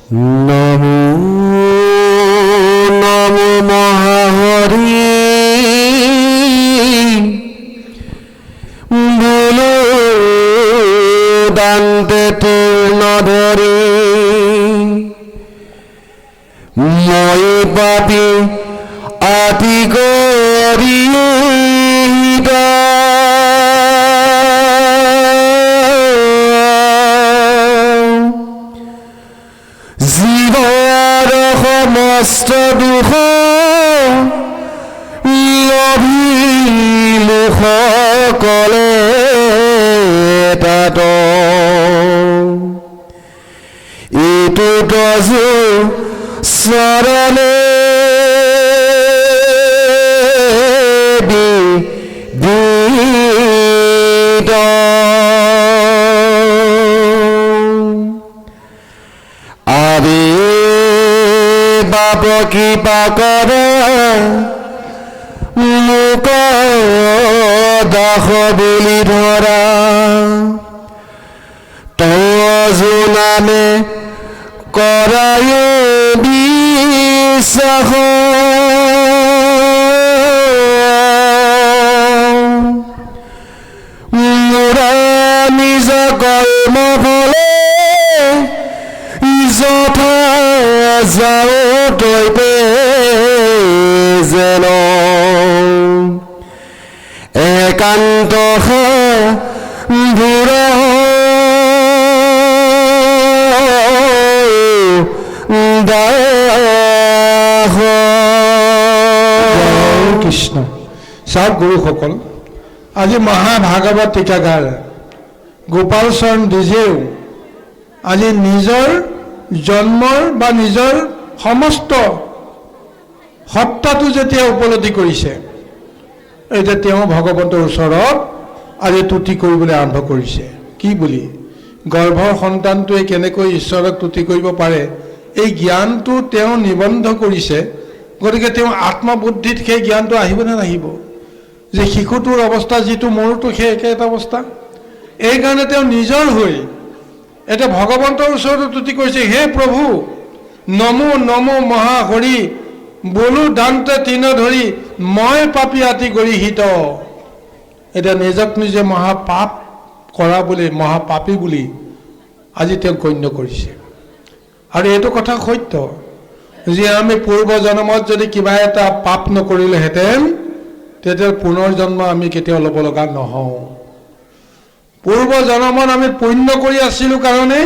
নমো নমো মহাহৰি বলো দান্তে তীৰ্ণ ধৰি মই পাপি আতি কৰি জীবৰ সমস্ত দুখ লভিলো সকলে তাত এইটো তজু চৰণে কৃপা কৰে মোক দাস বুলি ধৰা তজু নামে কৰায় বিশ্বাস মোৰা নিজ কৰ্ম ফলে যথা যাওঁ তৈপে যেন একান্ত বুঢ় কৃষ্ণ। চাওক গুৰুসকল, আজি মহাভাগৱত টিকাকাৰ গোপাল চৰণ দ্বিজেও আজি নিজৰ জন্মৰ বা নিজৰ সমস্ত সত্তাটো যেতিয়া উপলব্ধি কৰিছে, এতিয়া তেওঁ ভগৱন্তৰ ওচৰত আজি তুতি কৰিবলৈ আৰম্ভ কৰিছে। কি বুলি? গৰ্ভৰ সন্তানটোৱে কেনেকৈ ঈশ্বৰক তুতি কৰিব পাৰে, এই জ্ঞানটো তেওঁ নিবন্ধ কৰিছে। গতিকে তেওঁ আত্মবুদ্ধিত সেই জ্ঞানটো আহিব নে নাহিব যে শিশুটোৰ অৱস্থা যিটো মোৰতো সেই একে এটা অৱস্থা। এইকাৰণে তেওঁ নিজৰ হৈ এতিয়া ভগৱন্তৰ ওচৰত তুতি কৰিছে, হে প্ৰভু নমো নমো মহাহৰি বোলো দান্তে তৃণ ধৰি মই পাপী আতি গৰিহিত। এতিয়া নিজক নিজে মহাপাপ কৰা বুলি, মহাপাপী বুলি আজি তেওঁ গণ্য কৰিছে। আৰু এইটো কথা সত্য যে আমি পূৰ্ব জন্মত যদি কিবা এটা পাপ নকৰিলেহেঁতেন তেতিয়া পুনৰ জন্ম আমি কেতিয়াও ল'ব লগা নহওঁ। পূৰ্ব জন্মত আমি পুণ্য কৰি আছিলোঁ কাৰণে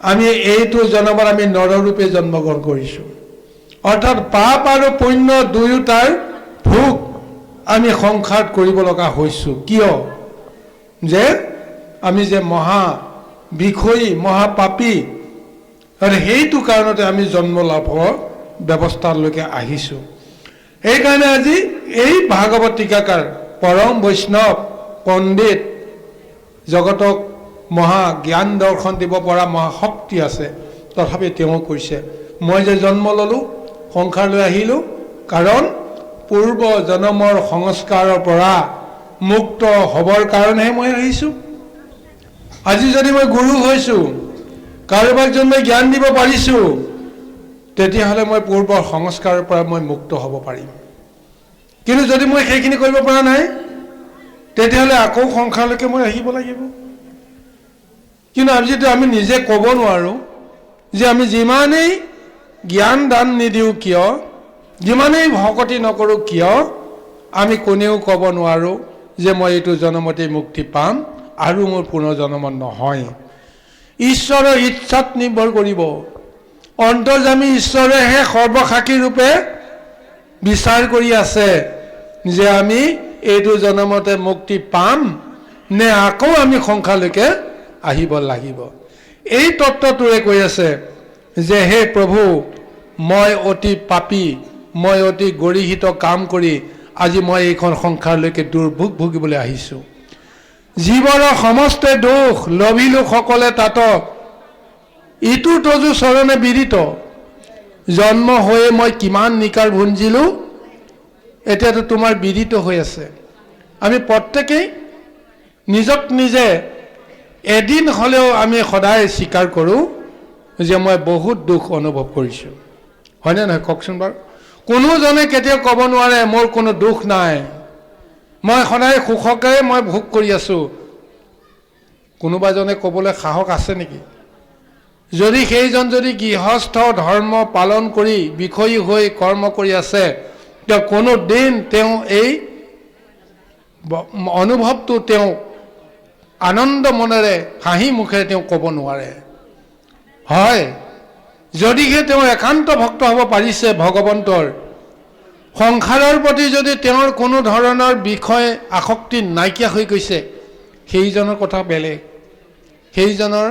আমি এইটো জন্মত আমি নৰৰূপে জন্মগ্ৰহণ কৰিছোঁ। অৰ্থাৎ পাপ আৰু পুণ্য দুয়োটাৰ ভোগ আমি সংসাৰত কৰিব লগা হৈছোঁ। কিয়? যে আমি যে মহা বিষয়ী, মহাপাপী, আৰু সেইটো কাৰণতে আমি জন্ম লাভৰ ব্যৱস্থালৈকে আহিছোঁ। সেইকাৰণে আজি এই ভাগৱত টিকাকাৰ পৰম বৈষ্ণৱ পণ্ডিত, জগতক মহা জ্ঞান দৰ্শন দিব পৰা মহাশক্তি আছে, তথাপি তেওঁ কৈছে মই যে জন্ম ল'লোঁ, সংসাৰলৈ আহিলোঁ, কাৰণ পূৰ্ব জন্মৰ সংস্কাৰৰ পৰা মুক্ত হ'বৰ কাৰণেহে মই আহিছোঁ। আজি যদি মই গুৰু হৈছোঁ, কাৰোবাক যদি মই জ্ঞান দিব পাৰিছোঁ, তেতিয়াহ'লে মই পূৰ্বৰ সংস্কাৰৰ পৰা মই মুক্ত হ'ব পাৰিম। কিন্তু যদি মই সেইখিনি কৰিব পৰা নাই, তেতিয়াহ'লে আকৌ সংসাৰলৈকে মই আহিব লাগিব। কিন্তু আজি যদি আমি নিজে ক'ব নোৱাৰোঁ যে আমি যিমানেই জ্ঞান দান নিদিওঁ কিয়, যিমানেই ভকতি নকৰোঁ কিয়, আমি কোনেও ক'ব নোৱাৰোঁ যে মই এইটো জন্মতেই মুক্তি পাম আৰু মোৰ পুনৰ জন্ম নহয়। ঈশ্বৰৰ ইচ্ছাত নিৰ্ভৰ কৰিব। অন্তৰ্যামী ঈশ্বৰেহে সৰ্বসাক্ষী ৰূপে বিচাৰ কৰি আছে যে আমি এইটো জন্মতে মুক্তি পাম নে আকৌ আমি সংসাৰলৈকে আহিব লাগিব। এই তত্ত্বটোৱে কৈ আছে যে হে প্ৰভু, মই অতি পাপী, মই অতি গৰিহিত কাম কৰি আজি মই এইখন সংসাৰলৈকে দুৰ্ভোগ ভুগিবলৈ আহিছোঁ। জীৱৰ সমস্ত দোষ লভিলো সকলে তাত ইটো তজু চৰণে বিদিত। জন্ম হৈয়ে মই কিমান নিকাৰ ভুঞ্জিলোঁ, এতিয়াতো তোমাৰ বিদিত হৈ আছে। আমি প্ৰত্যেকেই নিজক নিজে এদিন হ'লেও আমি সদায় স্বীকাৰ কৰোঁ যে মই বহুত দুখ অনুভৱ কৰিছোঁ। হয়নে নহয় কওকচোন বাৰু? কোনোজনে কেতিয়াও ক'ব নোৱাৰে মোৰ কোনো দুখ নাই, মই সদায় সুখকে মই ভোগ কৰি আছোঁ। কোনোবাজনে ক'বলৈ সাহস আছে নেকি? যদি সেইজন যদি গৃহস্থ ধৰ্ম পালন কৰি বিষয়ী হৈ কৰ্ম কৰি আছে, তেওঁ কোনো দিন তেওঁ এই অনুভৱটো তেওঁ আনন্দ মনেৰে হাঁহি মুখেৰে তেওঁ ক'ব নোৱাৰে। হয়, যদিহে তেওঁ একান্ত ভক্ত হ'ব পাৰিছে ভগৱন্তৰ, সংসাৰৰ প্ৰতি যদি তেওঁৰ কোনো ধৰণৰ বিষয় আসক্তি নাইকিয়া হৈ গৈছে, সেইজনৰ কথা বেলেগ, সেইজনৰ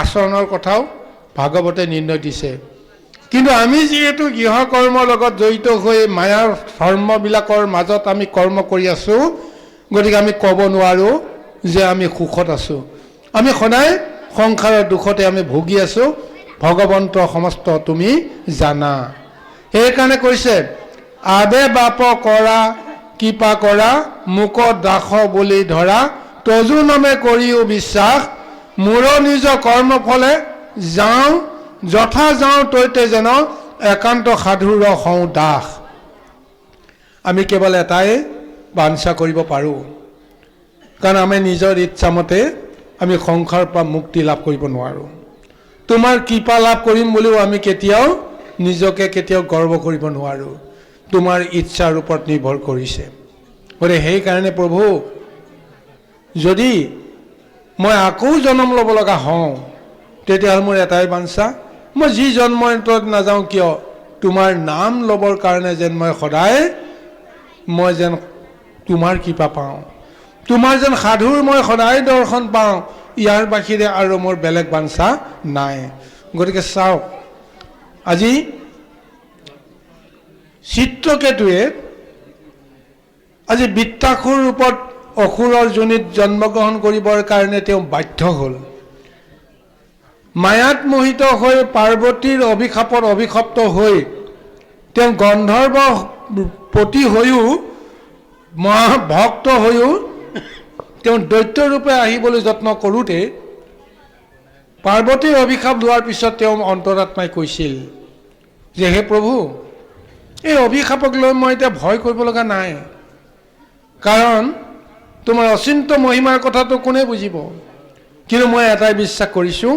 আচৰণৰ কথাও ভাগৱতে নিৰ্ণয় দিছে। কিন্তু আমি যিহেতু গৃহকৰ্মৰ লগত জড়িত হৈ মায়াৰ ধৰ্মবিলাকৰ মাজত আমি কৰ্ম কৰি আছোঁ, গতিকে আমি ক'ব নোৱাৰোঁ যে আমি সুখত আছোঁ। আমি সদায় সংসাৰৰ দুখতে আমি ভুগি আছোঁ। ভগৱন্ত সমস্ত তুমি জানা। সেইকাৰণে কৈছে আবে বাপ কৰা কৃপা কৰা মোক দাস বুলি ধৰা, তজু নামে কৰিও বিশ্বাস, মোৰ নিজ কৰ্মফলে যাওঁ যথা যাওঁ তৈতে যেন একান্ত সাধুৰ হওঁ দাস। আমি কেৱল এটাই বাঞ্ছা কৰিব পাৰোঁ, কাৰণ আমি নিজৰ ইচ্ছামতে আমি সংসাৰৰ পৰা মুক্তি লাভ কৰিব নোৱাৰোঁ। তোমাৰ কৃপা লাভ কৰিম বুলিও আমি কেতিয়াও নিজকে কেতিয়াও গৰ্ব কৰিব নোৱাৰোঁ। তোমাৰ ইচ্ছাৰ ওপৰত নিৰ্ভৰ কৰিছে। গতিকে সেইকাৰণে প্ৰভু, যদি মই আকৌ জন্ম ল'ব লগা হওঁ, তেতিয়াহ'লে মোৰ এটাই বাঞ্ছা, মই যি জন্মত নাযাওঁ কিয়, তোমাৰ নাম ল'বৰ কাৰণে যেন মই সদায় মই যেন তোমাৰ কৃপা পাওঁ, তোমাৰ যেন সাধুৰ মই সদায় দৰ্শন পাওঁ, ইয়াৰ বাহিৰে আৰু মোৰ বেলেগ বাঞ্ছা নাই। গতিকে চাওক, আজি চিত্ৰকেতুৱে আজি বৃত্তাসুৰ ৰূপত অসুৰৰ যোনিত জন্মগ্ৰহণ কৰিবৰ কাৰণে তেওঁ বাধ্য হ'ল। মায়াত মোহিত হৈ পাৰ্বতীৰ অভিশাপত অভিশপ্ত হৈ তেওঁ গন্ধৰ্ব পতি হৈও মহাভক্ত হৈও তেওঁ দৈত্যৰূপে আহিবলৈ যত্ন কৰোঁতে পাৰ্বতীৰ অভিশাপ লোৱাৰ পিছত তেওঁ অন্তৰাত্মাই কৈছিল যে হে প্ৰভু, এই অভিশাপক লৈ মই এতিয়া ভয় কৰিব লগা নাই, কাৰণ তোমাৰ অচিন্ত মহিমাৰ কথাটো কোনে বুজিব। কিন্তু মই এটাই বিশ্বাস কৰিছোঁ,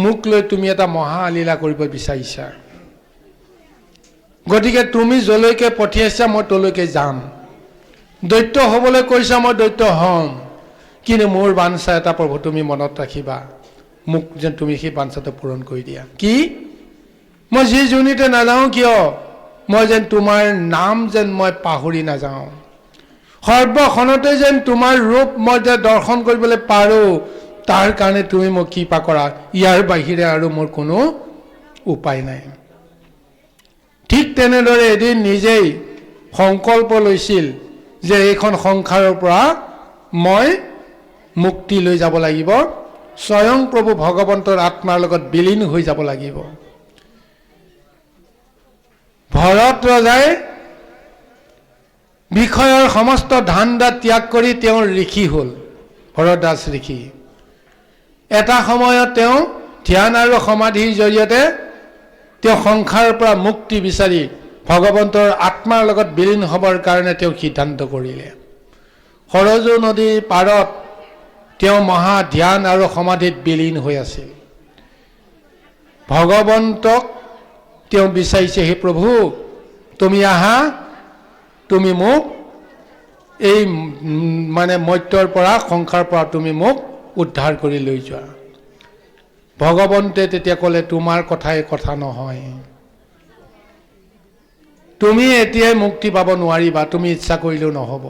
মোক লৈ তুমি এটা মহালীলা কৰিব বিচাৰিছা, গতিকে তুমি যলৈকে পঠিয়াইছা মই তলৈকে যাম। দৈত্য হ'বলৈ কৈছা মই দৈত্য হ'ম, কিন্তু মোৰ বাঞ্ছা এটা প্ৰভু তুমি মনত ৰাখিবা, মোক যেন তুমি সেই বাঞ্ছাটো পূৰণ কৰি দিয়া। কি? মই যি যোনিতে নাযাওঁ কিয়, মই যেন তোমাৰ নাম যেন মই পাহৰি নাযাওঁ, সৰ্বক্ষণতে যেন তোমাৰ ৰূপ মই যে দৰ্শন কৰিবলৈ পাৰোঁ, তাৰ কাৰণে তুমি মোক কৃপা কৰা, ইয়াৰ বাহিৰে আৰু মোৰ কোনো উপায় নাই। ঠিক তেনেদৰে এদিন নিজেই সংকল্প লৈছিল যে এইখন সংসাৰৰ পৰা মই মুক্তি লৈ যাব লাগিব, স্বয়ং প্ৰভু ভগৱন্তৰ আত্মাৰ লগত বিলীন হৈ যাব লাগিব। ভৰত ৰজাই বিষয়ৰ সমস্ত ধান্দা ত্যাগ কৰি তেওঁ ঋষি হ'ল, ভৰত দাস ঋষি। এটা সময়ত তেওঁ ধ্যান আৰু সমাধিৰ জৰিয়তে তেওঁ সংসাৰৰ পৰা মুক্তি বিচাৰি ভগৱন্তৰ আত্মাৰ লগত বিলীন হ'বৰ কাৰণে তেওঁ সিদ্ধান্ত কৰিলে। সৰজু নদীৰ পাৰত তেওঁ মহা ধ্যান আৰু সমাধিত বিলীন হৈ আছিল। ভগৱন্তক তেওঁ বিচাৰিছে, হে প্ৰভু তুমি আহা, তুমি মোক এই মানে মৰ্ত্যৰ পৰা সংসাৰৰ পৰা তুমি মোক উদ্ধাৰ কৰি লৈ যোৱা। ভগৱন্তে তেতিয়া ক'লে তোমাৰ কথাই কথা নহয়, তুমি এতিয়াই মুক্তি পাব নোৱাৰিবা, তুমি ইচ্ছা কৰিলেও নহ'ব,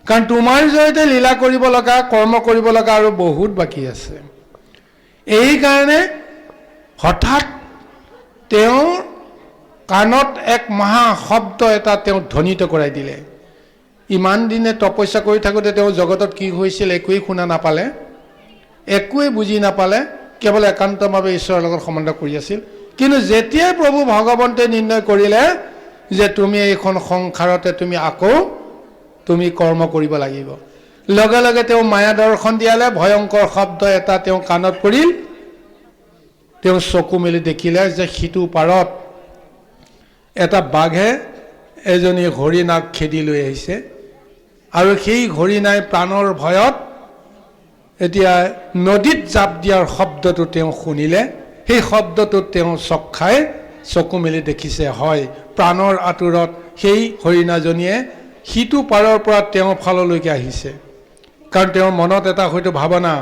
কাৰণ তোমাৰ জৰিয়তে লীলা কৰিব লগা কৰ্ম কৰিব লগা আৰু বহুত বাকী আছে। এইকাৰণে হঠাৎ তেওঁৰ কাণত এক মহা শব্দ এটা তেওঁ ধ্বনিত কৰাই দিলে। ইমান দিনে তপস্যা কৰি থাকোঁতে তেওঁ জগতত কি হৈছিল একোৱেই শুনা নাপালে, একোৱেই বুজি নাপালে, কেৱল একান্তভাৱে ঈশ্বৰৰ লগত সম্বন্ধ কৰি আছিল। কিন্তু যেতিয়াই প্ৰভু ভগৱন্তে নিৰ্ণয় কৰিলে যে তুমি এইখন সংসাৰতে তুমি আকৌ তুমি কৰ্ম কৰিব লাগিব, লগে লগে তেওঁ মায়া দৰ্শন দিয়ালে। ভয়ংকৰ শব্দ এটা তেওঁ কাণত পৰিল, তেওঁ চকু মেলি দেখিলে যে সিটো পাৰত এটা বাঘে এজনী হৰিণাক খেদি লৈ আহিছে আৰু সেই হৰিণাই প্ৰাণৰ ভয়ত এতিয়া নদীত জাপ দিয়াৰ শব্দটো তেওঁ শুনিলে। সেই শব্দটোত তেওঁ চক খাই চকু মেলি দেখিছে হয় প্ৰাণৰ আঁতৰত সেই হৰিণাজনীয়ে সিটো পাৰৰ পৰা তেওঁৰ ফাললৈকে আহিছে। কাৰণ তেওঁৰ মনত এটা হয়তো ভাৱনা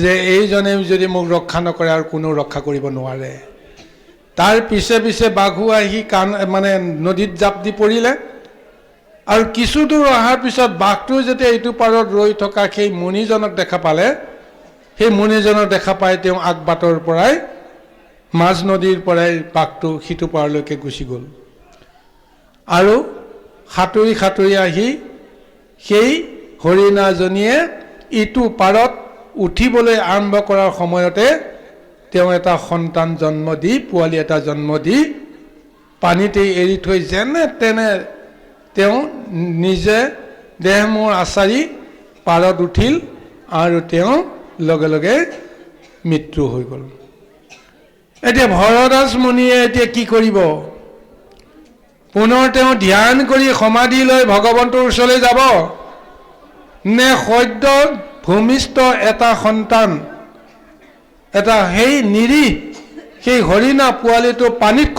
যে এইজনে যদি মোক ৰক্ষা নকৰে আৰু কোনো ৰক্ষা কৰিব নোৱাৰে। তাৰ পিছে পিছে বাঘু আহি মানে নদীত জাপ দি পৰিলে আৰু কিছু দূৰ অহাৰ পিছত বাঘটো যেতিয়া এইটো পাৰত ৰৈ থকা সেই মুনিজনক দেখা পালে, সেই মুনিজনক দেখা পাই তেওঁ আগবাটৰ পৰাই মাজ নদীৰ পৰাই বাঘটো সিটো পাৰলৈকে গুচি গ'ল আৰু সাঁতুৰি সাঁতুৰি আহি সেই হৰিণাজনীয়ে ইটো পাৰত উঠিবলৈ আৰম্ভ কৰাৰ সময়তে তেওঁ এটা সন্তান জন্ম দি পোৱালি এটা জন্ম দি পানীতে এৰি থৈ যেনে তেনে তেওঁ নিজে দেহ মূৰ আচাৰি পাৰত উঠিল আৰু তেওঁ লগে লগে মৃত্যু হৈ গ'ল। এতিয়া ভৰদ্বাজ মুনিয়ে এতিয়া কি কৰিব? পুনৰ তেওঁ ধ্যান কৰি সমাধি লৈ ভগৱন্তৰ ওচৰলৈ যাব নে সদ্য ভূমিষ্ঠ এটা সন্তান এটা সেই নিৰীহ সেই হৰিণা পোৱালিটো পানীত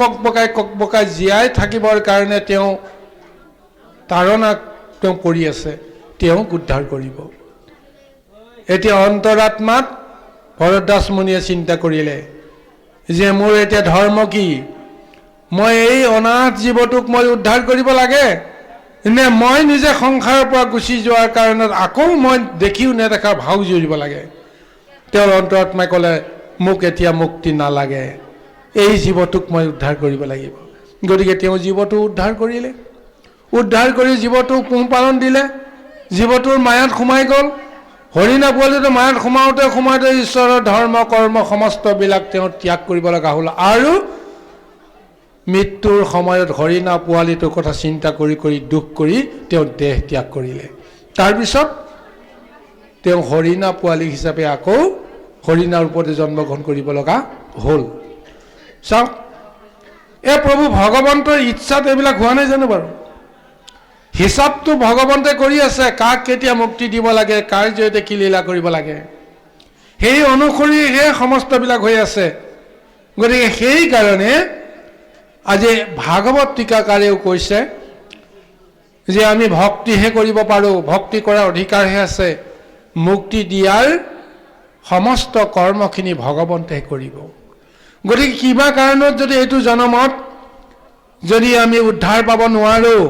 ককবকাই জীয়াই থাকিবৰ কাৰণে তেওঁ তাৰণাক তেওঁ পৰি আছে, তেওঁক উদ্ধাৰ কৰিব। এতিয়া অন্তৰাত্মাত ভৰদ্বাজ মুনিয়ে চিন্তা কৰিলে যে মোৰ এতিয়া ধৰ্ম কি? মই এই অনাথ জীৱটোক মই উদ্ধাৰ কৰিব লাগে নে মই নিজে সংসাৰৰ পৰা গুচি যোৱাৰ কাৰণত আকৌ মই দেখিও নেদেখাৰ ভাও জুৰিব লাগে? তেওঁৰ অন্তৰাত্মাই ক'লে মোক এতিয়া মুক্তি নালাগে, এই জীৱটোক মই উদ্ধাৰ কৰিব লাগিব। গতিকে তেওঁ জীৱটো উদ্ধাৰ কৰিলে, উদ্ধাৰ কৰি জীৱটোক পোহপালন দিলে, জীৱটোৰ মায়াত সোমাই গ'ল। হৰিণা পোৱালিটো মায়াত সোমাওঁতে সোমাওঁতে ঈশ্বৰৰ ধৰ্ম কৰ্ম সমস্তবিলাক তেওঁ ত্যাগ কৰিব লগা হ'ল আৰু মৃত্যুৰ সময়ত হৰিণা পোৱালিটোৰ কথা চিন্তা কৰি কৰি দুখ কৰি তেওঁ দেহ ত্যাগ কৰিলে। তাৰপিছত তেওঁ হৰিণা পোৱালি হিচাপে আকৌ হৰিণাৰ ওপৰতে জন্মগ্ৰহণ কৰিব লগা হ'ল। চাওক প্ৰভু ভগৱন্তৰ ইচ্ছাত এইবিলাক হোৱা নাই জানো বাৰু? হিচাপটো ভগৱন্তে কৰি আছে, কাক কেতিয়া মুক্তি দিব লাগে, কাৰ জৰিয়তে কি লীলা কৰিব লাগে, সেই অনুসৰিহে সমস্তবিলাক হৈ আছে। গতিকে সেইকাৰণে আজি ভাগৱত টীকাকাৰেও কৈছে যে আমি ভক্তিহে কৰিব পাৰোঁ, ভক্তি কৰাৰ অধিকাৰহে আছে, মুক্তি দিয়াৰ সমস্ত কৰ্মখিনি ভগৱন্তেহে কৰিব। গতিকে কিবা কাৰণত যদি এইটো জনমত যদি আমি উদ্ধাৰ পাব নোৱাৰোঁ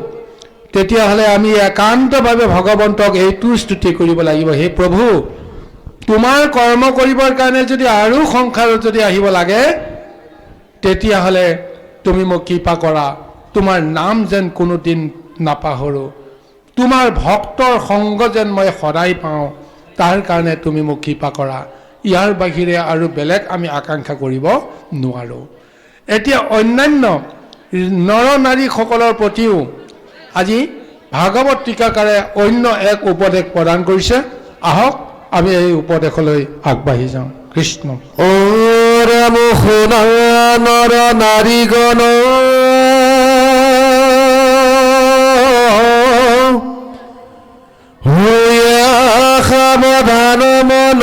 তেতিয়াহ'লে আমি একান্তভাৱে ভগৱন্তক এইটো স্তুতি কৰিব লাগিব, হে প্ৰভু তোমাৰ কৰ্ম কৰিবৰ কাৰণে যদি আৰু সংসাৰত যদি আহিব লাগে তেতিয়াহ'লে তুমি মোক কৃপা কৰা, তোমাৰ নাম যেন কোনোদিন নাপাহৰোঁ, তোমাৰ ভক্তৰ সংগ যেন মই সদায় পাওঁ, তাৰ কাৰণে তুমি মোক কৃপা কৰা। ইয়াৰ বাহিৰে আৰু বেলেগ আমি আকাংক্ষা কৰিব নোৱাৰোঁ। এতিয়া অন্যান্য নৰ নাৰীসকলৰ প্ৰতিও আজি ভাগৱত টীকাকাৰে অন্য এক উপদেশ প্ৰদান কৰিছে। আহক আমি এই উপদেশলৈ আগবাঢ়ি যাওঁ। কৃষ্ণ ৰাম শুনা নৰ নাৰীগণ সাৱধান মন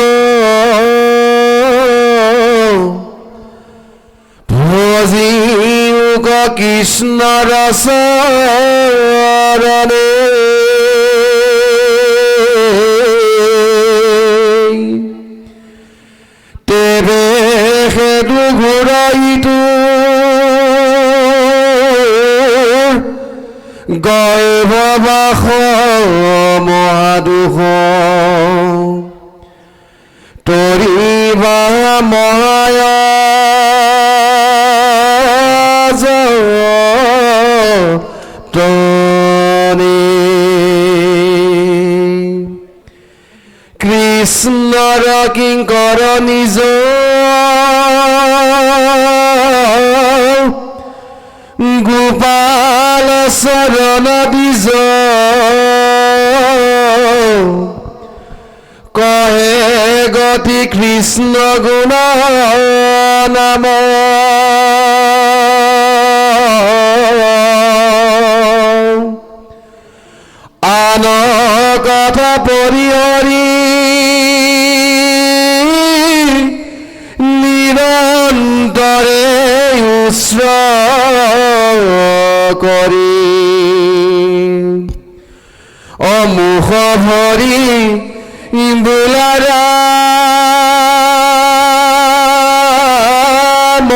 ভজিউক কৃষ্ণৰ চৰণে তেবে সেদু ঘূৰাইতো গৰ্ভবাস মহাদুষ তৰিবা মহায়া কৃষ্ণৰ কিংকৰ নিজ গোপাল চৰণ দিজ কহে গতি কৃষ্ণ গুণ নাম আন কথা পৰিহৰি নিৰন্তৰে উচ্চাৰ কৰি অমুখ ভৰি বোলা ৰাম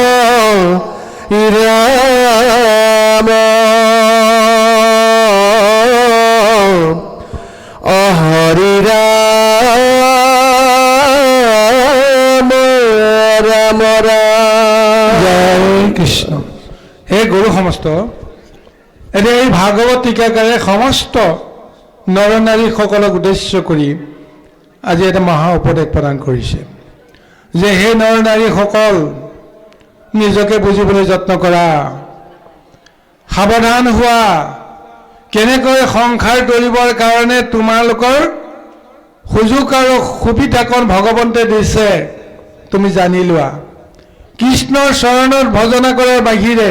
ৰাম হৰি ৰাম ৰাম ৰাম। জয় কৃষ্ণ। হে গুৰু সমস্ত, এতিয়া এই ভাগৱত টীকাকাৰে সমস্ত নৰ নাৰীসকলক উদ্দেশ্য কৰি আজি এটা মহা উপদেশ প্ৰদান কৰিছে যে হে নৰ নাৰীসকল, নিজকে বুজিবলৈ যত্ন কৰা, সাৱধান হোৱা। কেনেকৈ সংসাৰ তৰিবৰ কাৰণে তোমালোকৰ সুযোগ আৰু সুবিধাকণ ভগৱন্তে দিছে তুমি জানি লোৱা। কৃষ্ণৰ চৰণত ভজনা কৰাৰ বাহিৰে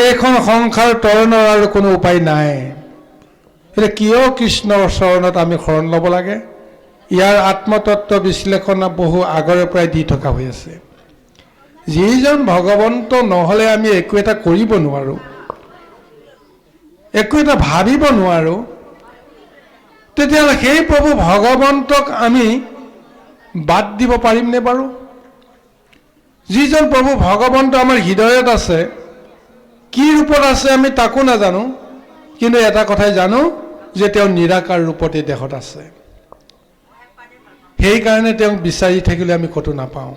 এইখন সংসাৰ তৰণৰ আৰু কোনো উপায় নাই। এতিয়া কিয় কৃষ্ণৰ চৰণত আমি শৰণ ল'ব লাগে? ইয়াৰ আত্মতত্ত্ব বিশ্লেষণ বহু আগৰে পৰাই দি থকা হৈ আছে। যিজন ভগৱন্ত নহ'লে আমি একো এটা কৰিব নোৱাৰোঁ, একো এটা ভাবিব নোৱাৰোঁ, তেতিয়াহ'লে সেই প্ৰভু ভগৱন্তক আমি বাদ দিব পাৰিমনে বাৰু? যিজন প্ৰভু ভগৱন্ত আমাৰ হৃদয়ত আছে, কি ৰূপত আছে আমি তাকো নাজানো, কিন্তু এটা কথাই জানো যে তেওঁ নিৰাকাৰ ৰূপতে দেহত আছে। সেইকাৰণে তেওঁক বিচাৰি থাকিলে আমি ক'তো নাপাওঁ।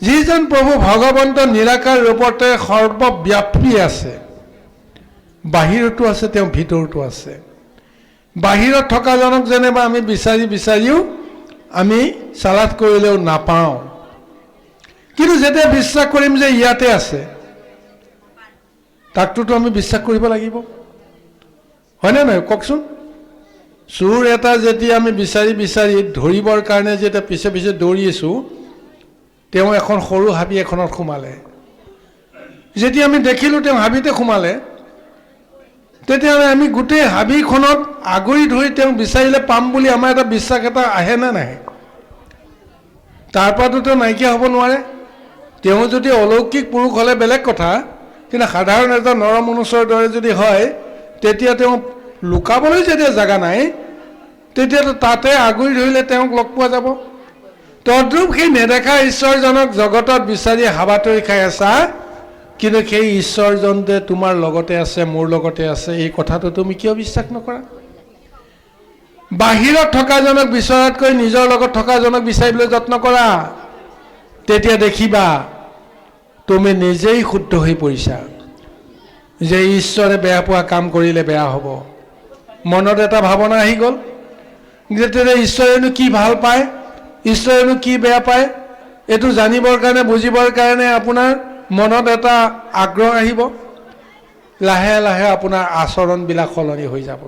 যিজন প্ৰভু ভগৱন্ত নিৰাকাৰ ৰূপতে সৰ্বব্যাপী আছে, বাহিৰতো আছে, তেওঁ ভিতৰতো আছে। বাহিৰত থকাজনক যেনিবা আমি বিচাৰিও আমি চালাদ কৰিলেও নাপাওঁ, কিন্তু যেতিয়া বিশ্বাস কৰিম যে ইয়াতে আছে, তাকটোতো আমি বিশ্বাস কৰিব লাগিব, হয়নে নহয় কওকচোন? চোৰ এটা যেতিয়া আমি বিচাৰি ধৰিবৰ কাৰণে যেতিয়া পিছে পিছে দৌৰি আছোঁ, তেওঁ এখন সৰু হাবি এখনত সোমালে। যেতিয়া আমি দেখিলোঁ তেওঁ হাবিতে সোমালে, তেতিয়াহ'লে আমি গোটেই হাবিখনত আগুৰি ধৰি তেওঁক বিচাৰিলে পাম বুলি আমাৰ এটা বিশ্বাস এটা আহে নে নাহে? তাৰ পৰাতো তেওঁ নাইকিয়া হ'ব নোৱাৰে। তেওঁ যদি অলৌকিক পুৰুষ হ'লে বেলেগ কথা, কিন্তু সাধাৰণ এটা নৰ মনুষ্যৰ দৰে যদি হয়, তেতিয়া তেওঁ লুকাবলৈ যেতিয়া জেগা নাই, তেতিয়াতো তাতে আগুৰি ধৰিলে তেওঁক লগ পোৱা যাব। তদ্ৰূপ সেই নেদেখা ঈশ্বৰজনক জগতত বিচাৰি হাবাতৰি খাই আছা, কিন্তু সেই ঈশ্বৰজন যে তোমাৰ লগতে আছে, মোৰ লগতে আছে, এই কথাটো তুমি কিয় বিশ্বাস নকৰা? বাহিৰত থকাজনক বিচৰাতকৈ নিজৰ লগত থকাজনক বিচাৰিবলৈ যত্ন কৰা, তেতিয়া দেখিবা তুমি নিজেই শুদ্ধ হৈ পৰিছা যে ঈশ্বৰে বেয়া পোৱা কাম কৰিলে বেয়া হ'ব। মনত এটা ভাৱনা আহি গ'ল যে তেতিয়া ঈশ্বৰেনো কি ভাল পায়, ঈশ্বৰেনো কি বেয়া পায়, এইটো জানিবৰ কাৰণে বুজিবৰ কাৰণে আপোনাৰ মনত এটা আগ্ৰহ আহিব। লাহে লাহে আপোনাৰ আচৰণবিলাক সলনি হৈ যাব।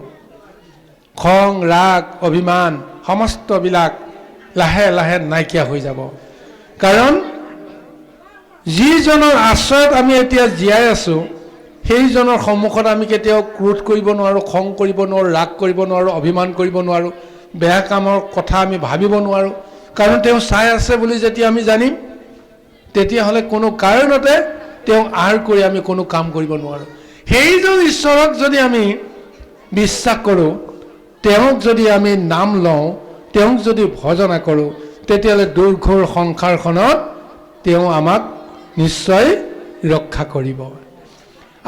খং, ৰাগ, অভিমান সমস্তবিলাক লাহে লাহে নাইকিয়া হৈ যাব। কাৰণ যিজনৰ আশ্ৰয়ত আমি এতিয়া জীয়াই আছোঁ, সেইজনৰ সন্মুখত আমি কেতিয়াও ক্ৰোধ কৰিব নোৱাৰোঁ, খং কৰিব নোৱাৰোঁ, ৰাগ কৰিব নোৱাৰোঁ, অভিমান কৰিব নোৱাৰোঁ, বেয়া কামৰ কথা আমি ভাবিব নোৱাৰোঁ। কাৰণ তেওঁ চাই আছে বুলি যেতিয়া আমি জানিম, তেতিয়াহ'লে কোনো কাৰণতে তেওঁক আঁৰ কৰি আমি কোনো কাম কৰিব নোৱাৰোঁ। সেইজন ঈশ্বৰক যদি আমি বিশ্বাস কৰোঁ, তেওঁক যদি আমি নাম লওঁ, তেওঁক যদি ভজনা কৰোঁ, তেতিয়াহ'লে দুৰ্ঘোৰ সংসাৰখনত তেওঁ আমাক নিশ্চয় ৰক্ষা কৰিব।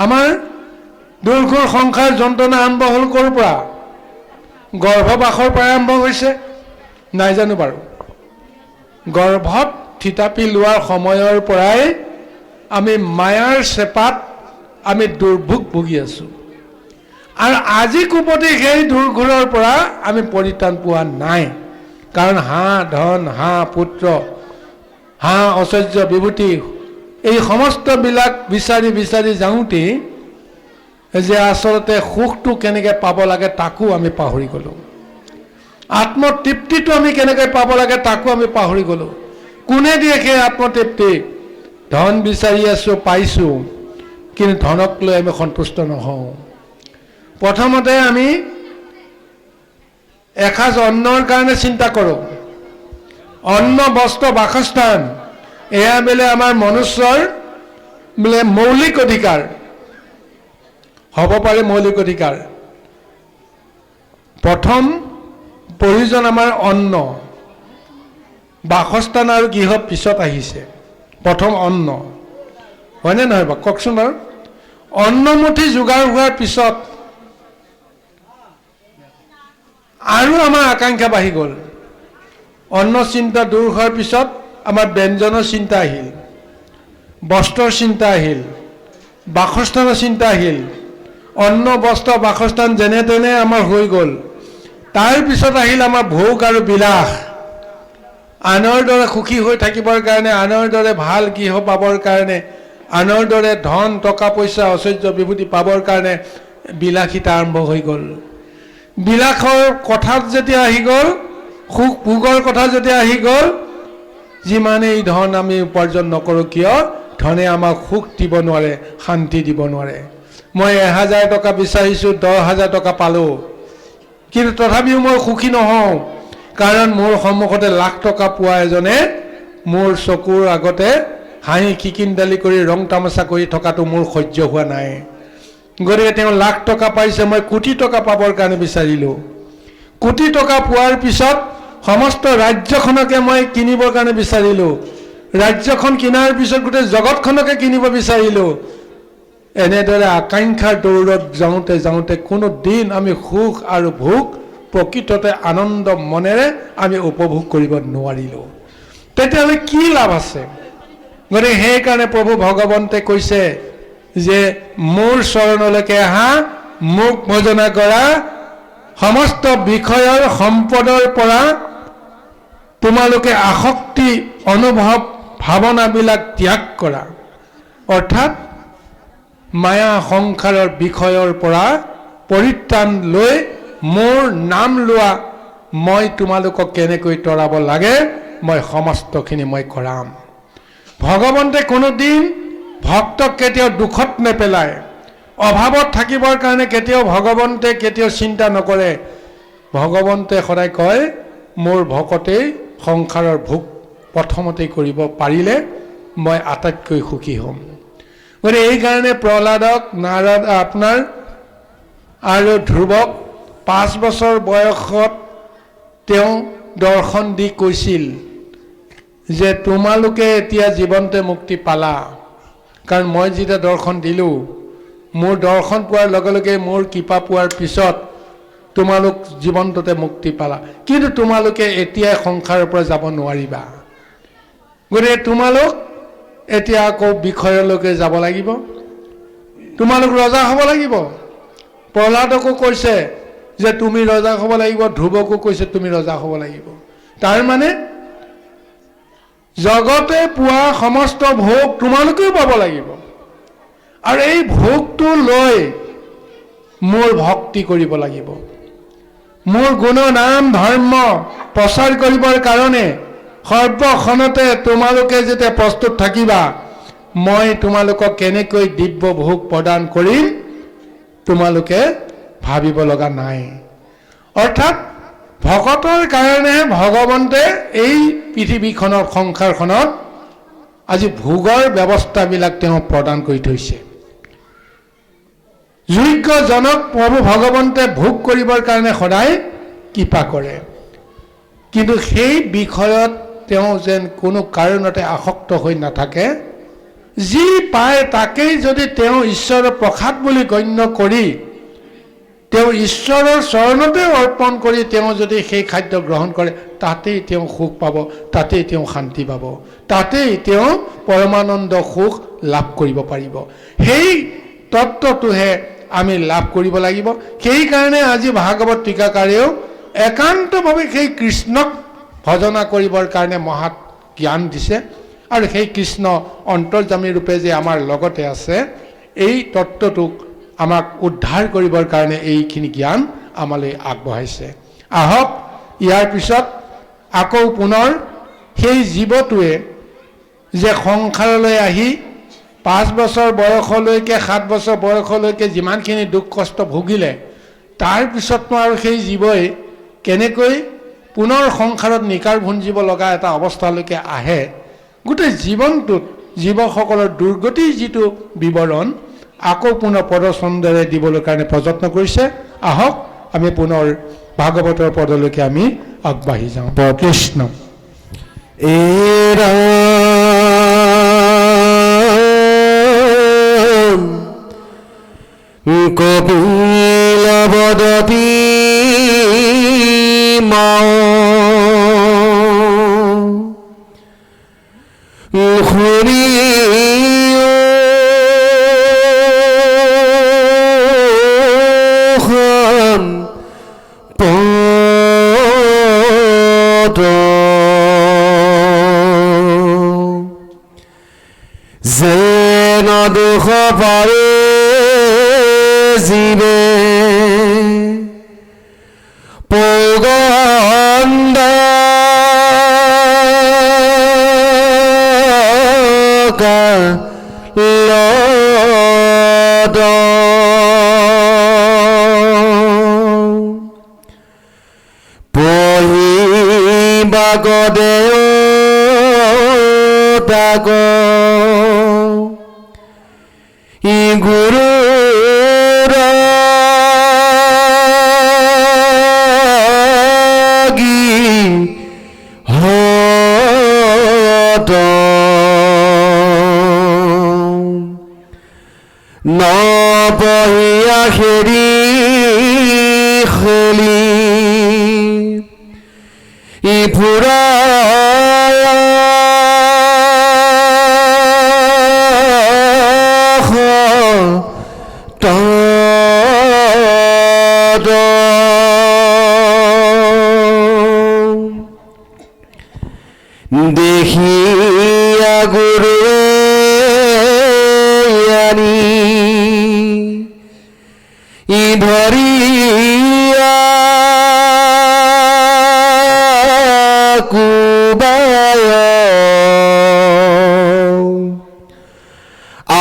আমাৰ দুৰ্ঘোৰ সংসাৰ যন্ত্ৰণা আৰম্ভ হ'ল ক'ৰ পৰা? গৰ্ভবাসৰ পৰা আৰম্ভ হৈছে, নাই জানো বাৰু? গৰ্ভত থিতাপি লোৱাৰ সময়ৰ পৰাই আমি মায়াৰ চেপাত আমি দুৰ্ভোগ ভুগি আছোঁ, আৰু আজি কোপতি সেই দুৰ্ঘোৰৰ পৰা আমি পৰিত্ৰাণ পোৱা নাই। কাৰণ হাঁহ ধন, হাঁহ পুত্ৰ, হাঁহ ঐশ্বৰ্য বিভূতি, এই সমস্তবিলাক বিচাৰি বিচাৰি যাওঁতেই যে আচলতে সুখটো কেনেকৈ পাব লাগে তাকো আমি পাহৰি গ'লোঁ। আত্মতৃপ্তিটো আমি কেনেকৈ পাব লাগে তাকো আমি পাহৰি গ'লোঁ। কোনে দিয়ে সেই আত্মতৃপ্তি? ধন বিচাৰি আছোঁ, পাইছোঁ, কিন্তু ধনক লৈ আমি সন্তুষ্ট নহওঁ। প্ৰথমতে আমি এসাঁজ অন্নৰ কাৰণে চিন্তা কৰোঁ। অন্ন, বস্ত্ৰ, বাসস্থান এয়া বোলে আমাৰ মনুষ্যৰ বোলে মৌলিক অধিকাৰ, হ'ব পাৰে মৌলিক অধিকাৰ। প্ৰথম প্ৰয়োজন আমাৰ অন্ন, বাসস্থান আৰু গৃহ পিছত আহিছে। প্ৰথম অন্ন, হয়নে নহয় বাৰু কওকচোন বাৰু? অন্নমুঠি যোগাৰ হোৱাৰ পিছত আৰু আমাৰ আকাংক্ষা বাঢ়ি গ'ল। অন্ন চিন্তা দূৰ হোৱাৰ পিছত আমাৰ ব্যঞ্জনৰ চিন্তা আহিল, বস্ত্ৰৰ চিন্তা আহিল, বাসস্থানৰ চিন্তা আহিল। অন্ন, বস্ত্ৰ, বাসস্থান যেনে তেনে আমাৰ হৈ গ'ল। তাৰপিছত আহিল আমাৰ ভোগ আৰু বিলাস। আনৰ দৰে সুখী হৈ থাকিবৰ কাৰণে, আনৰ দৰে ভাল গৃহ পাবৰ কাৰণে, আনৰ দৰে ধন টকা পইচা ঐশ্বৰ্য বিভূতি পাবৰ কাৰণে বিলাসিতা আৰম্ভ হৈ গ'ল। বিলাসৰ কথাত যেতিয়া আহি গ'ল, সুখ ভোগৰ কথা যেতিয়া আহি গ'ল, যিমানেই ধন আমি উপাৰ্জন নকৰোঁ কিয়, ধনে আমাক সুখ দিব নোৱাৰে, শান্তি দিব নোৱাৰে। মই 1000 টকা বিচাৰিছোঁ, 10,000 টকা পালোঁ, কিন্তু তথাপিও মই সুখী নহওঁ, কাৰণ মোৰ সন্মুখতে লাখ টকা পোৱা এজনে মোৰ চকুৰ আগতে হাঁহি খিকিন্দালি কৰি ৰং তামাচা কৰি থকাটো মোৰ সহ্য হোৱা নাই। গতিকে তেওঁ লাখ টকা পাইছে, মই কোটি টকা পাবৰ কাৰণে বিচাৰিলোঁ। কোটি টকা পোৱাৰ পিছত সমস্ত ৰাজ্যখনকে মই কিনিবৰ কাৰণে বিচাৰিলোঁ। ৰাজ্যখন কিনাৰ পিছত গোটেই জগতখনকে কিনিব বিচাৰিলোঁ। এনেদৰে আকাংক্ষাৰ দৌৰত যাওঁতে যাওঁতে কোনো দিন আমি সুখ আৰু ভোগ প্ৰকৃততে আনন্দ মনেৰে আমি উপভোগ কৰিব নোৱাৰিলোঁ। তেতিয়াহ'লে কি লাভ আছে? গতিকে সেইকাৰণে প্ৰভু ভগৱন্তে কৈছে যে মোৰ চৰণলৈকে আহা, মোক ভজনা কৰা, সমস্ত বিষয়ৰ সম্পদৰ পৰা তোমালোকে আসক্তি অনুভৱ ভাৱনাবিলাক ত্যাগ কৰা। অৰ্থাৎ মায়া সংসাৰৰ বিষয়ৰ পৰা পৰিত্ৰাণ লৈ মোৰ নাম লোৱা, মই তোমালোকক কেনেকৈ তৰাব লাগে মই সমস্তখিনি মই কৰাম। ভগৱন্তে কোনোদিন ভক্তক কেতিয়াও দুখত নেপেলায়। অভাৱত থাকিবৰ কাৰণে কেতিয়াও ভগৱন্তে কেতিয়াও চিন্তা নকৰে। ভগৱন্তে সদায় কয় মোৰ ভকতেই সংসাৰৰ ভোগ প্ৰথমতেই কৰিব পাৰিলে মই আটাইতকৈ সুখী হ'ম। গতিকে এইকাৰণে প্ৰহ্লাদক নাৰদ আপোনাৰ আৰু ধ্ৰুৱক 5 বছৰ বয়সত তেওঁ দৰ্শন দি কৈছিল যে তোমালোকে এতিয়া জীৱনতে মুক্তি পালা, কাৰণ মই যেতিয়া দৰ্শন দিলোঁ, মোৰ দৰ্শন পোৱাৰ লগে লগে মোৰ কৃপা পোৱাৰ পিছত তোমালোক জীৱনটোতে মুক্তি পালা, কিন্তু তোমালোকে এতিয়াই সংসাৰৰ পৰা যাব নোৱাৰিবা। গতিকে তোমালোক এতিয়া আকৌ বিষয়লৈকে যাব লাগিব, তোমালোক ৰজা হ'ব লাগিব। প্ৰহ্লাদকো কৈছে যে তুমি ৰজা হ'ব লাগিব, ধ্ৰুৱকো কৈছে তুমি ৰজা হ'ব লাগিব। তাৰ মানে জগতে পোৱা সমস্ত ভোগ তোমালোকেও পাব লাগিব, আৰু এই ভোগটো লৈ মোৰ ভক্তি কৰিব লাগিব। মোৰ গুণ নাম ধৰ্ম প্ৰচাৰ কৰিবৰ কাৰণে সৰ্বক্ষণতে তোমালোকে যেতিয়া প্ৰস্তুত থাকিবা, মই তোমালোকক কেনেকৈ দিব্য ভোগ প্ৰদান কৰিম তোমালোকে ভাবিব লগা নাই। অৰ্থাৎ ভকতৰ কাৰণে ভগৱন্তে এই পৃথিৱীখনত সংসাৰখনত আজি ভোগৰ ব্যৱস্থাবিলাক তেওঁ প্ৰদান কৰি থৈছে। যোগ্যজনক প্ৰভু ভগৱন্তে ভোগ কৰিবৰ কাৰণে সদায় কৃপা কৰে, কিন্তু সেই বিষয়ত তেওঁ যেন কোনো কাৰণতে আসক্ত হৈ নাথাকে। যি পায় তাকেই যদি তেওঁ ঈশ্বৰৰ প্ৰসাদ বুলি গণ্য কৰি তেওঁ ঈশ্বৰৰ চৰণতে অৰ্পণ কৰি তেওঁ যদি সেই খাদ্য গ্ৰহণ কৰে, তাতেই তেওঁ সুখ পাব, তাতেই তেওঁ শান্তি পাব, তাতেই তেওঁ পৰমানন্দ সুখ লাভ কৰিব পাৰিব। সেই তত্ত্বটোহে আমি লাভ কৰিব লাগিব। সেইকাৰণে আজি ভাগৱত টীকাকাৰেও একান্তভাৱে সেই কৃষ্ণক ভজনা কৰিবৰ কাৰণে মহা জ্ঞান দিছে, আৰু সেই কৃষ্ণ অন্তৰ্যামী ৰূপে যে আমাৰ লগতে আছে, এই তত্ত্বটোক আমাক উদ্ধাৰ কৰিবৰ কাৰণে এইখিনি জ্ঞান আমালৈ আগবঢ়াইছে। আহক ইয়াৰ পিছত আকৌ পুনৰ সেই জীৱটোৱে যে সংসাৰলৈ আহি 5 বছৰ বয়সলৈকে 7 বছৰ বয়সলৈকে যিমানখিনি দুখ কষ্ট ভুগিলে তাৰ পিছতনো আৰু সেই জীৱই কেনেকৈ পুনৰ সংসাৰত নিকাৰ ভুঞ্জিব লগা এটা অৱস্থালৈকে আহে গোটেই জীৱনটোত জীৱসকলৰ দুৰ্গতিৰ যিটো বিৱৰণ আকৌ পুনৰ পদচন্দেৰে দিবলৈ কাৰণে প্ৰযত্ন কৰিছে আহক আমি পুনৰ ভাগৱতৰ পদলৈকে আমি আগবাঢ়ি যাওঁ কৃষ্ণ কপিল বদতি শুনি যেন দুখ পাৰে জীৱে পগন্দ লদ পঢ়িবা গদেও তাক ই গুৰু নপহিয়া খেৰি খেলি ই ফুৰা দেখিয়া গুৰুৱে আনি ই ধৰিয়া কুবায়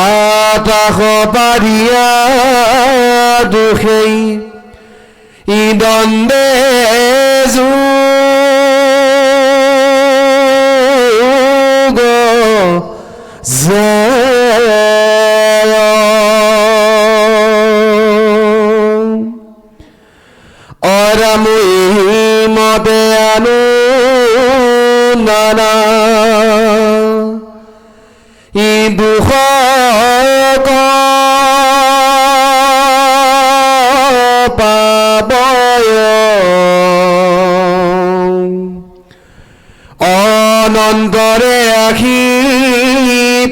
আতাস পাৰিয়া দুখেই ই দণ্ডে যুগ অৰামুই মতে আনো নানা ই দুখ পাবয় অনন্তৰে আহি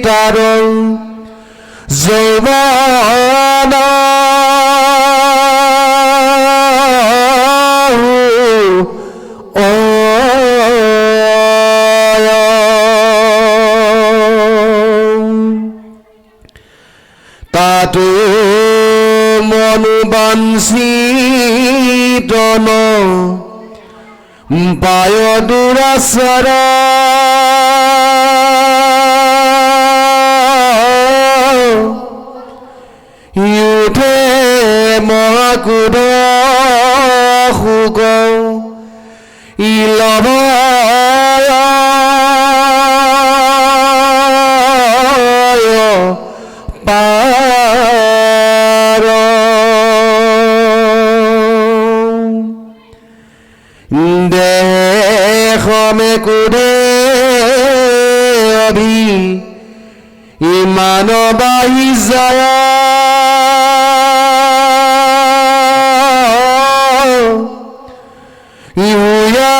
তাৰ যৌৱন তাতো মনো বাঞ্ছিতন পায় দুৰাচাৰ উঠে মহাকুদ শুক ইলভ পাৰ দেশমে কুদে অভি ইমান বাহি যায় ইহুয়া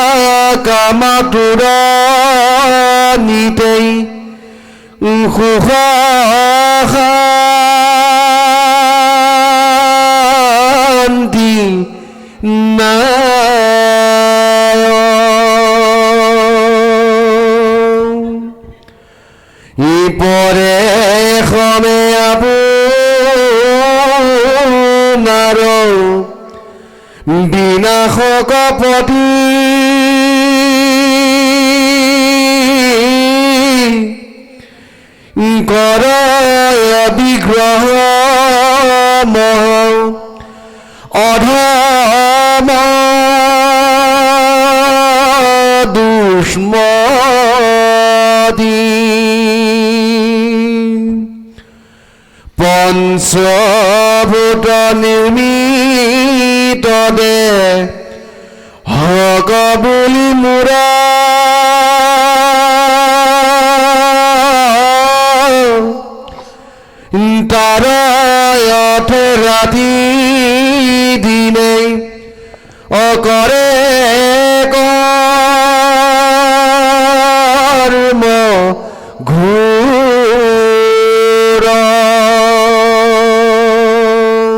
কামাতুৰ নিতেই শান্তি নাই ইপৰে সমে আপোনাৰ বিনাশক পতি কৰ বিগ্ৰহ মহ অধম দুষ্মদী পঞ্চভূত নিৰ্মিত দে হক বুলি মোৰা তাৰায়থে ৰাতি দিনে অকৰে কৰ্ম ঘোৰ।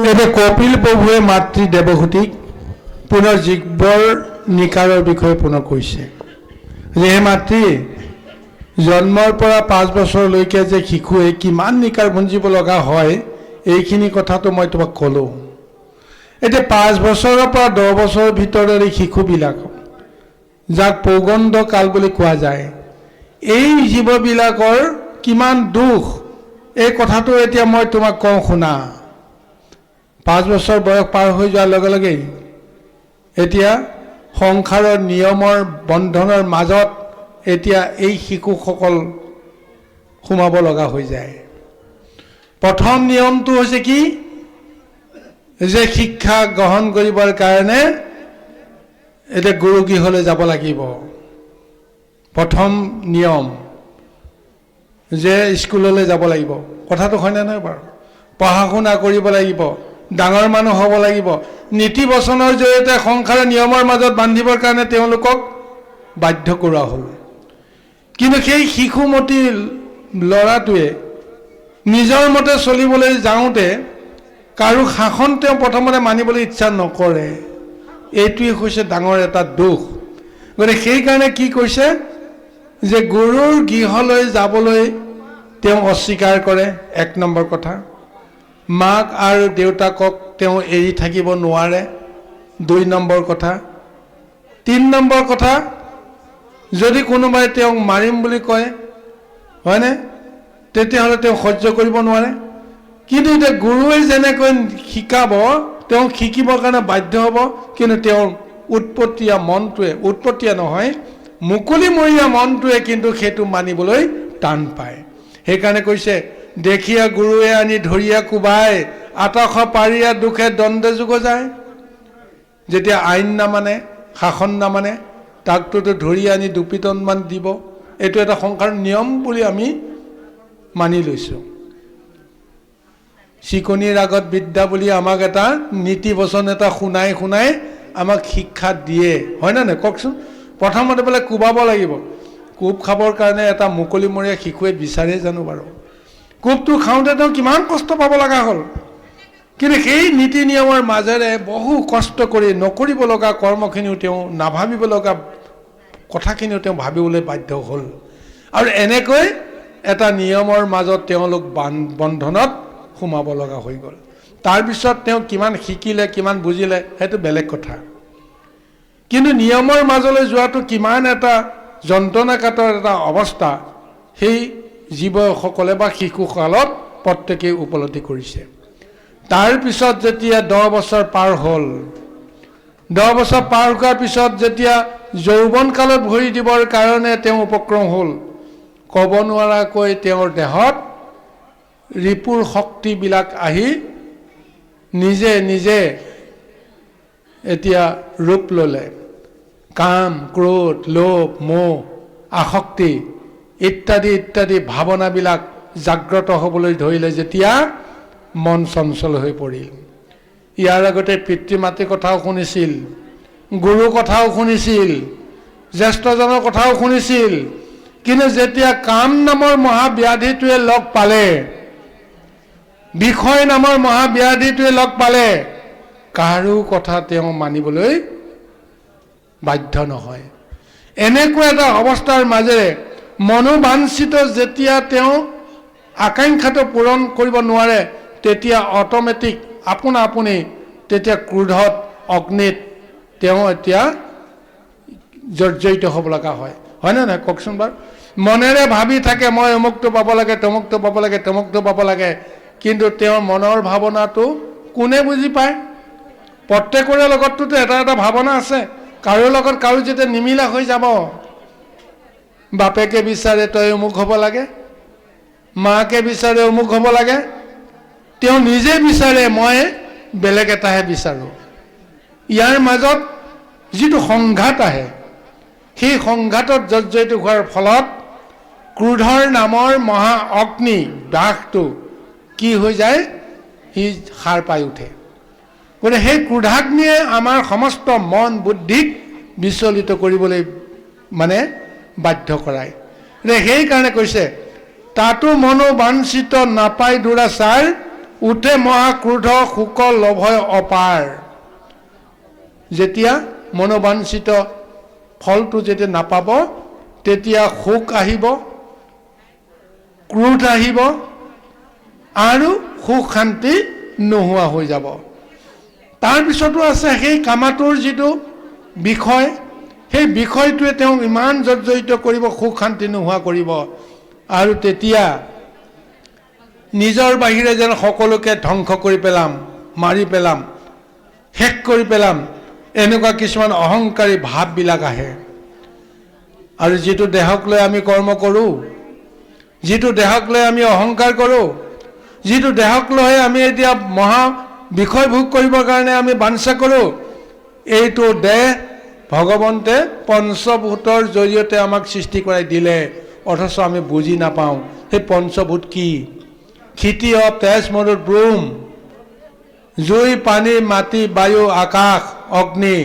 এতিয়া কপিল প্ৰভুৱে মাতৃ দেৱহূতিক পুনৰ জিহ্বৰ নিকাৰৰ বিষয়ে পুনৰ কৈছে যে হে মাতৃ, জন্মৰ পৰা 5 বছৰলৈকে যে শিশুৱে কিমান নিকাৰ ভুঞ্জিব লগা হয় এইখিনি কথাটো মই তোমাক ক'লোঁ। এতিয়া 5 বছৰৰ পৰা 10 বছৰৰ ভিতৰৰ এই শিশুবিলাক যাক পৌগণ্ড কাল বুলি কোৱা যায়, এই জীৱবিলাকৰ কিমান দুখ এই কথাটো এতিয়া মই তোমাক কওঁ শুনা। 5 বছৰ বয়স পাৰ হৈ যোৱাৰ লগে লগেই এতিয়া সংসাৰৰ নিয়মৰ বন্ধনৰ মাজত এতিয়া এই শিশুসকল সোমাব লগা হৈ যায়। প্ৰথম নিয়মটো হৈছে কি যে শিক্ষা গ্ৰহণ কৰিবৰ কাৰণে এতিয়া গুৰুগৃহলৈ যাব লাগিব। প্ৰথম নিয়ম যে স্কুললৈ যাব লাগিব। কথাটো হয়নে নহয় বাৰু? পঢ়া শুনা কৰিব লাগিব, ডাঙৰ মানুহ হ'ব লাগিব। নীতি বচনৰ জৰিয়তে সংসাৰৰ নিয়মৰ মাজত বান্ধিবৰ কাৰণে তেওঁলোকক বাধ্য কৰোৱা হ'ল। কিন্তু সেই শিশুমতী ল'ৰাটোৱে নিজৰ মতে চলিবলৈ যাওঁতে কাৰো শাসন তেওঁ প্ৰথমতে মানিবলৈ ইচ্ছা নকৰে। এইটোৱে হৈছে ডাঙৰ এটা দুখ। গতিকে সেইকাৰণে কি কৈছে যে গুৰুৰ গৃহলৈ যাবলৈ তেওঁ অস্বীকাৰ কৰে। 1 নম্বৰ কথা। মাক আৰু দেউতাকক তেওঁ এৰি থাকিব নোৱাৰে। 2 নম্বৰ কথা। 3 নম্বৰ কথা, যদি কোনোবাই তেওঁক মাৰিম বুলি কয়, হয়নে, তেতিয়াহ'লে তেওঁ সহ্য কৰিব নোৱাৰে। কিন্তু এতিয়া গুৰুৱে যেনেকৈ শিকাব তেওঁ শিকিবৰ কাৰণে বাধ্য হ'ব। কিন্তু তেওঁৰ উৎপত্তীয়া মনটোৱে, উৎপত্তীয়া নহয়, মুকলিমূৰীয়া মনটোৱে কিন্তু সেইটো মানিবলৈ টান পায়। সেইকাৰণে কৈছে, দেখিয়া গুৰুৱে আনি ধৰিয়া কোবাই, আতশ পাৰিয়া দুখে দণ্ডে যুগ যায়। যেতিয়া আইন নামানে, শাসন নামানে, তাকটোতো ধৰি আনি দুপিটনমান দিব। এইটো এটা সংসাৰৰ নিয়ম বুলি আমি মানি লৈছোঁ। চিকনিৰ আগত বিদ্যা বুলি আমাক এটা নীতি বচন এটা শুনাই শুনাই আমাক শিক্ষা দিয়ে, হয় নে নাই কওকচোন? প্ৰথমতে বোলে কোবাব লাগিব। কোব খাবৰ কাৰণে এটা মুকলিমূৰীয়া শিশুৱে বিচাৰে জানো বাৰু? কোবটো খাওঁতে তেওঁ কিমান কষ্ট পাব লগা হ'ল। কিন্তু সেই নীতি নিয়মৰ মাজেৰে বহু কষ্ট কৰি নকৰিব লগা কৰ্মখিনিও তেওঁ, নাভাবিব লগা কথাখিনিও তেওঁ ভাবিবলৈ বাধ্য হ'ল। আৰু এনেকৈ এটা নিয়মৰ মাজত তেওঁলোক বন্ধনত সোমাব লগা হৈ গ'ল। তাৰপিছত তেওঁ কিমান শিকিলে, কিমান বুজিলে, সেইটো বেলেগ কথা। কিন্তু নিয়মৰ মাজলৈ যোৱাটো কিমান এটা যন্ত্ৰণাকাতৰ এটা অৱস্থা, সেই জীৱসকলে বা শিশুকালত প্ৰত্যেকেই উপলব্ধি কৰিছে। তাৰপিছত যেতিয়া 10 বছৰ পাৰ হ'ল, 10 বছৰ পাৰ হোৱাৰ পিছত যেতিয়া যৌৱন কালত ভৰি দিবৰ কাৰণে তেওঁ উপক্ৰম হ'ল, ক'ব নোৱাৰাকৈ তেওঁৰ দেহত ৰিপুৰ শক্তিবিলাক আহি নিজে নিজে এতিয়া ৰূপ ল'লে। কাম, ক্ৰোধ, লোভ, মোহ, আসক্তি ইত্যাদি ইত্যাদি ভাৱনাবিলাক জাগ্ৰত হ'বলৈ ধৰিলে। যেতিয়া মন চঞ্চল হৈ পৰিল। ইয়াৰ আগতে পিতৃ মাতৃৰ কথাও শুনিছিল, গুৰু কথাও শুনিছিল, জ্যেষ্ঠজনৰ কথাও শুনিছিল। কিন্তু যেতিয়া কাম নামৰ মহাব্যাধিটোৱে লগ পালে, বিষয় নামৰ মহাব্যাধিটোৱে লগ পালে, কাৰো কথা তেওঁ মানিবলৈ বাধ্য নহয়। এনেকুৱা এটা অৱস্থাৰ মাজেৰে মনোবাঞ্ছিত যেতিয়া তেওঁ আকাংক্ষাটো পূৰণ কৰিব নোৱাৰে, তেতিয়া অট'মেটিক আপোনা আপুনি তেতিয়া ক্ৰোধত, অগ্নিত তেওঁ এতিয়া জৰ্জৰিত হ'ব লগা হয়। হয়নে নহয় কওকচোন বাৰু? মনেৰে ভাবি থাকে মই অমুকটো পাব লাগে, তমুকটো পাব লাগে, তমুকটো পাব লাগে, কিন্তু তেওঁৰ মনৰ ভাৱনাটো কোনে বুজি পায়? প্ৰত্যেকৰে লগততো এটা এটা ভাৱনা আছে। কাৰো লগত কাৰো যেতিয়া নিমিলা হৈ যাব, বাপেকে বিচাৰে তই অমুক হ'ব লাগে, মাকে বিচাৰে অমুক হ'ব লাগে, তেওঁ নিজে বিচাৰে মই বেলেগ এটাহে বিচাৰোঁ। ইয়াৰ মাজত যিটো সংঘাত আহে, সেই সংঘাতত জৰ্জৰিত হোৱাৰ ফলত ক্ৰোধৰ নামৰ মহা অগ্নি দাহটো কি হৈ যায়? সি সাৰ পাই উঠে। গতিকে সেই ক্ৰোধাগ্নিয়ে আমাৰ সমস্ত মন বুদ্ধিক বিচলিত কৰিবলৈ মানে বাধ্য কৰায়। সেইকাৰণে কৈছে তাতো মনোবাঞ্ছিত নাপাই দুৰাচাৰ, উঠে মহাক্ৰোধ শোক লোভয় অপাৰ। যেতিয়া মনোবাঞ্ছিত ফলটো যেতিয়া নাপাব, তেতিয়া শোক আহিব, ক্ৰোধ আহিব, আৰু সুখ শান্তি নোহোৱা হৈ যাব। তাৰপিছতো আছে সেই কামাটোৰ যিটো বিষয়, সেই বিষয়টোৱে তেওঁক ইমান জৰ্জৰিত কৰিব, সুখ শান্তি নোহোৱা কৰিব, আৰু তেতিয়া নিজৰ বাহিৰে যেন সকলোকে ধ্বংস কৰি পেলাম, মাৰি পেলাম, শেষ কৰি পেলাম, এনেকুৱা কিছুমান অহংকাৰী ভাৱবিলাক আহে। আৰু যিটো দেহক লৈ আমি কৰ্ম কৰোঁ, যিটো দেহক লৈ আমি অহংকাৰ কৰোঁ, যিটো দেহক লৈ আমি এতিয়া মহা বিষয় ভোগ কৰিবৰ কাৰণে আমি বাঞ্ছা কৰোঁ, এইটো দেহ ভগৱন্তে পঞ্চভূতৰ জৰিয়তে আমাক সৃষ্টি কৰাই দিলে, অথচ আমি বুজি নাপাওঁ সেই পঞ্চভূত কি। ক্ষিতি অপ তেজ মৰুত ব্ৰুম, জুই পানী মাটি বায়ু আকাশ অগ্নি,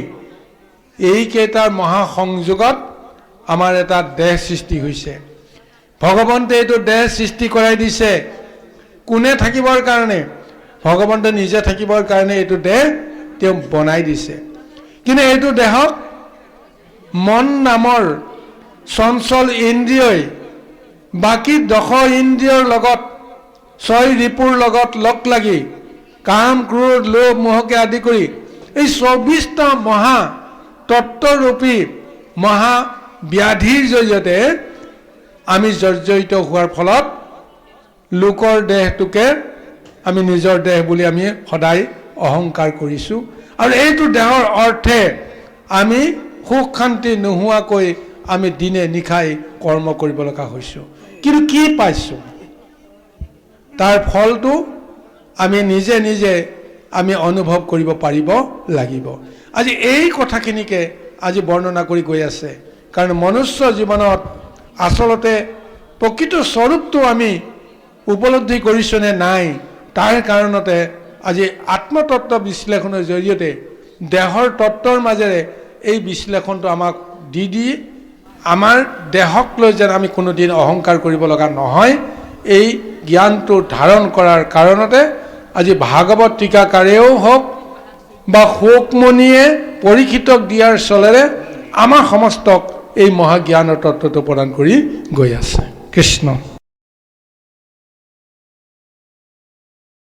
এইকেইটাৰ মহাসংযোগত আমাৰ এটা দেহ সৃষ্টি হৈছে। ভগৱন্তে এইটো দেহ সৃষ্টি কৰাই দিছে কোনে থাকিবৰ কাৰণে? ভগৱন্তে নিজে থাকিবৰ কাৰণে এইটো দেহ তেওঁ বনাই দিছে। কিন্তু এইটো দেহক মন নামৰ চঞ্চল ইন্দ্ৰিয়ই বাকী 10 ইন্দ্ৰিয়ৰ লগত, 6 ৰিপুৰ লগত লগ লাগি কাম ক্ৰোধ লোভ মোহকে আদি কৰি এই 24টা মহা তত্ত্বৰূপী মহা ব্যাধিৰ জৰিয়তে আমি জৰ্জৰিত হোৱাৰ ফলত লোকৰ দেহটোকে আমি নিজৰ দেহ বুলি আমি সদায় অহংকাৰ কৰিছোঁ। আৰু এইটো দেহৰ অৰ্থে আমি সুখ শান্তি নোহোৱাকৈ আমি দিনে নিশাই কৰ্ম কৰিব লগা হৈছোঁ। কিন্তু কি পাইছোঁ? তাৰ ফলটো আমি নিজে নিজে আমি অনুভৱ কৰিব পাৰিব লাগিব। আজি এই কথাখিনিকে আজি বৰ্ণনা কৰি গৈ আছে, কাৰণ মনুষ্য জীৱনত আচলতে প্ৰকৃত স্বৰূপটো আমি উপলব্ধি কৰিছোঁ নে নাই, তাৰ কাৰণতে আজি আত্মতত্ত্ব বিশ্লেষণৰ জৰিয়তে দেহৰ তত্ত্বৰ মাজেৰে এই বিশ্লেষণটো আমাক দি আমাৰ দেহক লৈ যেন আমি কোনোদিন অহংকাৰ কৰিব লগা নহয়, এই জ্ঞানটো ধাৰণ কৰাৰ কাৰণতে আজি ভাগৱত টীকাকাৰেও হওক বা শোকমণিয়ে পৰীক্ষিতক দিয়াৰ চলেৰে আমাৰ সমস্তক এই মহাজ্ঞানৰ তত্ত্বটো প্ৰদান কৰি গৈ আছে। কৃষ্ণ।